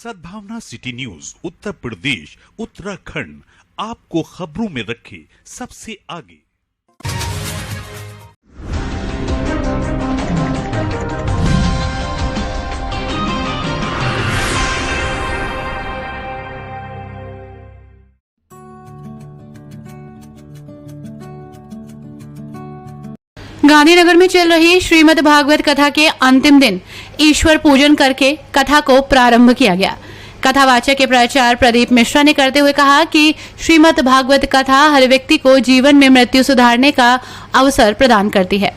सद्भावना city news Uttar Pradesh Uttarakhand आपको खबरों में रखे सबसे आगे। गांधीनगर में चल रही श्रीमद् भागवत कथा के अंतिम दिन ईश्वर पूजन करके कथा को प्रारंभ किया गया। कथावाचक के प्राचार्य प्रदीप मिश्रा ने करते हुए कहा कि श्रीमद् भागवत कथा हर व्यक्ति को जीवन में मृत्यु सुधारने का अवसर प्रदान करती है।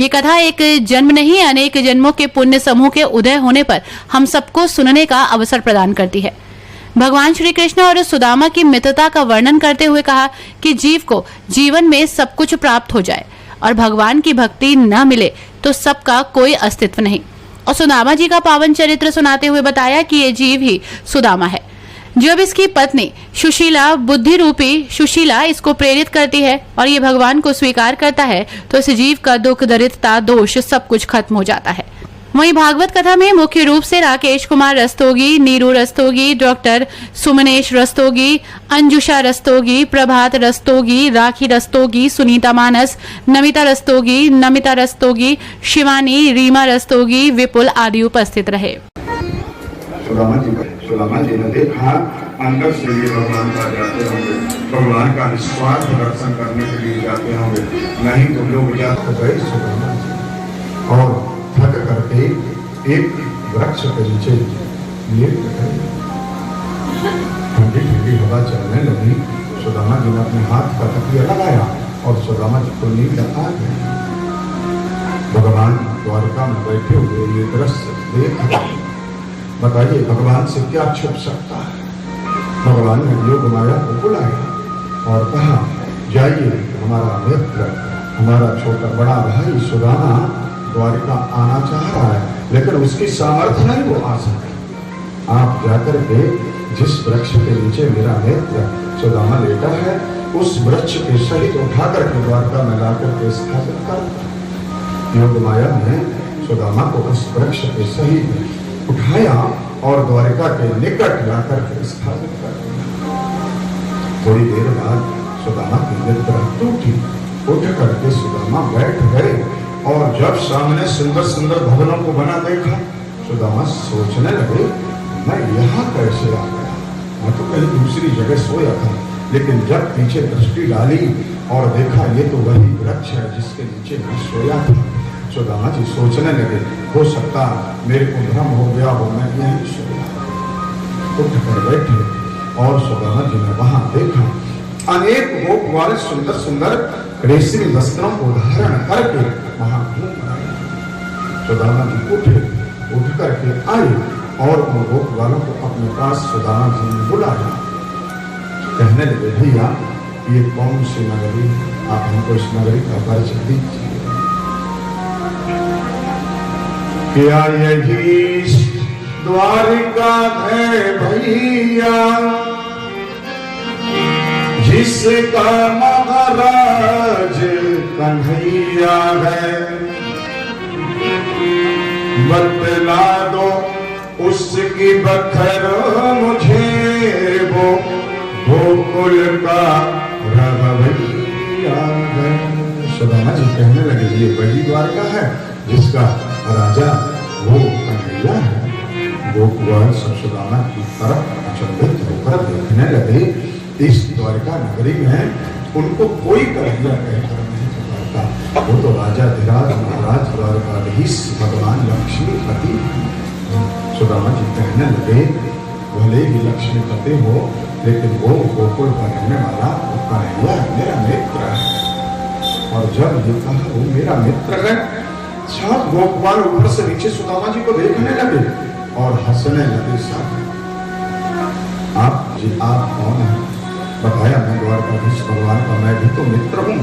ये कथा एक जन्म नहीं अनेक जन्मों के पुण्य समूह के उदय होने पर हम सबको सुनने का अवसर प्रदान करती है। भगवान श्री कृष्ण और सुदामा की मित्रता का वर्णन करते हुए कहा कि जीव को जीवन में सब कुछ प्राप्त हो जाए और भगवान की भक्ति न मिले तो सबका कोई अस्तित्व नहीं। और सुदामा जी का पावन चरित्र सुनाते हुए बताया कि ये जीव ही सुदामा है। जब इसकी पत्नी सुशीला बुद्धि रूपी सुशीला इसको प्रेरित करती है और ये भगवान को स्वीकार करता है तो इस जीव का दुख दरिद्रता दोष सब कुछ खत्म हो जाता है। वहीं भागवत कथा में मुख्य रूप से राकेश कुमार रस्तोगी, नीरू रस्तोगी, डॉक्टर सुमनेश रस्तोगी, अंजुषा रस्तोगी, प्रभात रस्तोगी, राखी रस्तोगी, सुनीता मानस, नमिता रस्तोगी, शिवानी, रीमा रस्तोगी, विपुल आदि उपस्थित रहे। सुदामा जी ने देखा अंदर से ये भगवान का जाते होंगे, भगवान का निस्वार्थ दर्शन करने के लिए जाते होंगे, नहीं तो लोग जाते गए सुदामा जी और थक करके एक वृक्ष के नीचे ठंडी ठंडी हवा चलने लगी। सुदामा जी ने अपने हाथ का तकिया लगाया और सुदामा जी को नींद आ गई। भगवान द्वारका में बैठे हुए ये दृश्य देख बताइए भगवान से क्या छुप सकता है। भगवान ने योग माया को बुलाया और कहा जाइए हमारा मित्र हमारा छोटा बड़ा भाई सुदामा द्वारिका आना चाह रहा है लेकिन उसकी सामर्थ्य नहीं वो आ सके। आप जाकर के जिस वृक्ष के नीचे मेरा मित्र सुदामा लेटा है उस वृक्ष के सहित उठा करके द्वारका में लाकर के स्थापित कर। योग माया ने सुदामा को उस वृक्ष के सहित उठाया और द्वारिका के निकट लाकर के स्थापित कर। थोड़ी देर बाद सुदामा की निद्रा टूटी, उठ करके सुदामा बैठ गए और जब सामने सुंदर सुंदर भवनों को बना देखा सुदामा सोचने लगे मैं यहाँ कैसे आ गया, मैं तो कहीं दूसरी जगह सोया था। लेकिन जब पीछे दृष्टि डाली और देखा ये तो वही वृक्ष है जिसके नीचे मैं सोया था। सुदामा जी सोचने लगे हो सकता मेरे को भ्रम हो गया हो, मैं यहीं सोया। उठ कर बैठे और सुदामा जी ने वहां देखा अनेक गोपवाल सुंदर सुंदर रेशमी वस्त्रों को धारण करके वहां घूम रहे। सुदामा जी उठ करके आए और उन गोपवालों को अपने पास सुदामा जी ने बुलाया। कहने लगे भैया ये कौन सी नगरी, आप हमको इस नगरी का परिचय दीजिए। क्या यही द्वारिका है भैया जिसका महाराज कन्हैया है, बतला दो उसकी बखर मुझे वो गोकुल का रघुवैया है। सुदामा जी कहने लगे ये वही द्वारका है जिसका राजा वो कन्हैया है। गोकुल सब सुदामा की तरफ अचंभित होकर देखने लगे। इस द्वारिका नगरी में उनको कोई कन्हैया कहकर नहीं पुकारता, वो तो राजा धीराज महाराज द्वारकाधीश भगवान लक्ष्मीपति। सुदामा जी कहने लगे भले ही लक्ष्मीपति हो लेकिन वो गोकुल का रहने वाला वो कन्हैया मेरा मित्र है। और जब ये कहा वो मेरा मित्र है, सब गोपवाल ऊपर से नीचे सुदामा जी को देखने लगे और हंसने लगे। सब आप कौन हैं? बताया मैं द्वारकाधीश भगवान का मैं भी तो मित्र हूँ।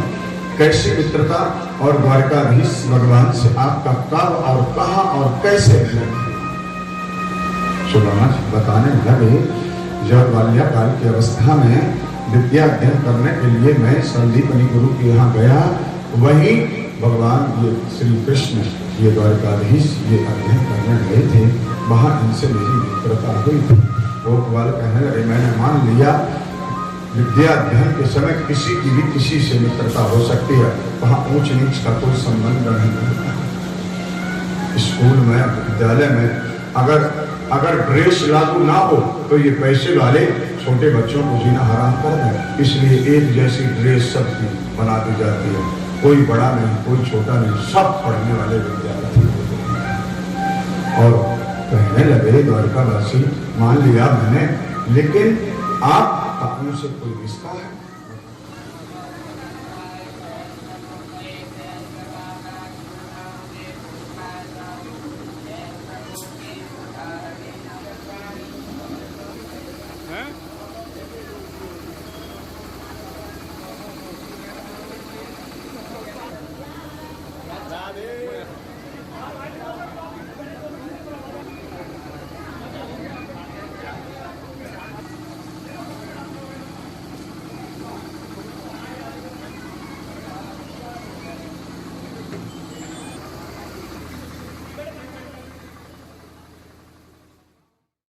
कैसी मित्रता और द्वारकाधीश भगवान से आपका कब और कहां और कैसे मिला? सुदामा जी बताने लगे जब बाल्यकाल की अवस्था में विद्या अध्ययन करने के लिए मैं संदीपनी गुरु के यहाँ गया, वहीं भगवान ये श्री कृष्ण ये द्वारकाधीश ये अध्ययन करने गए थे। वहाँ इनसे मेरी मित्रता हुई थी। कोतवाल कहने लगे, मैंने मान लिया विद्या अध्ययन के समय किसी की भी किसी से मित्रता हो सकती है, वहाँ ऊंच नीच का कोई संबंध नहीं होता। स्कूल में, विद्यालय में अगर ड्रेस लागू ना हो तो ये पैसे वाले छोटे बच्चों को जीना हराम कर दें। इसलिए एक जैसी ड्रेस सबकी बना दी जाती है, कोई बड़ा नहीं कोई छोटा नहीं, सब पढ़ने वाले विद्यार्थी और कहने लगे द्वारकावासी, मान लिया मैंने, लेकिन आप अपनों से कोई रिश्ता है?